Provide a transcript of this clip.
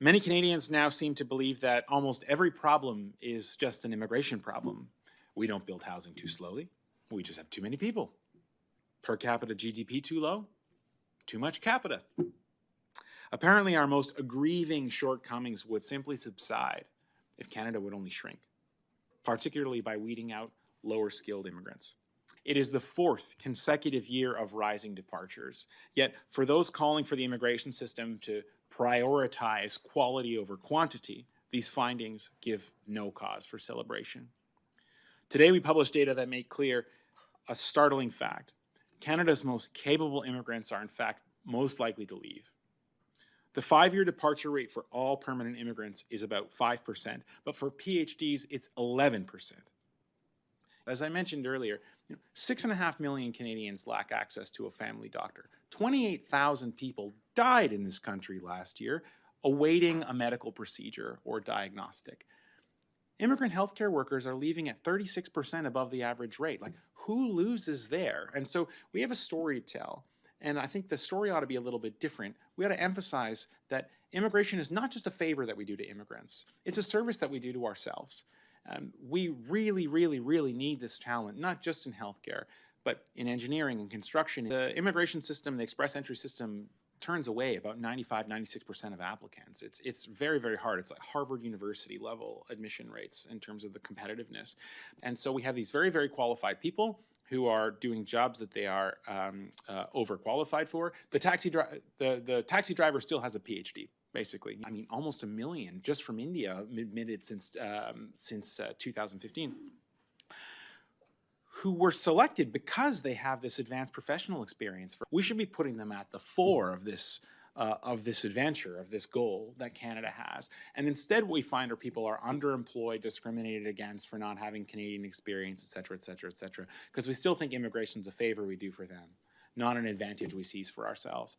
Many Canadians now seem to believe that almost every problem is just an immigration problem. We don't build housing too slowly. We just have too many people. Per capita GDP too low. Too much capita. Apparently, our most grieving shortcomings would simply subside if Canada would only shrink, particularly by weeding out lower skilled immigrants. It is the fourth consecutive year of rising departures. Yet, for those calling for the immigration system to prioritize quality over quantity, these findings give no cause for celebration. Today, we published data that make clear a startling fact. Canada's most capable immigrants are, in fact, most likely to leave. The 5-year departure rate for all permanent immigrants is about 5%, but for PhDs, it's 11%. As I mentioned earlier, 6.5 million Canadians lack access to a family doctor. 28,000 people died in this country last year awaiting a medical procedure or diagnostic. Immigrant healthcare workers are leaving at 36% above the average rate. Like, who loses there? And so we have a story to tell. And I think the story ought to be a little bit different. We ought to emphasize that immigration is not just a favor that we do to immigrants. It's a service that we do to ourselves. We really, really, really need this talent, not just in healthcare, but in engineering and construction. The immigration system, the express entry system, turns away about 95–96% of applicants. It's very, very hard. It's like Harvard University level admission rates in terms of the competitiveness. And so we have these very, very qualified people who are doing jobs that they are overqualified for. The taxi driver still has a PhD. Basically, I mean, almost 1 million just from India admitted since 2015, who were selected because they have this advanced professional experience. We should be putting them at the fore of this adventure, of this goal that Canada has. And instead, what we find are people are underemployed, discriminated against for not having Canadian experience, et cetera, et cetera, et cetera, because we still think immigration is a favor we do for them, not an advantage we seize for ourselves.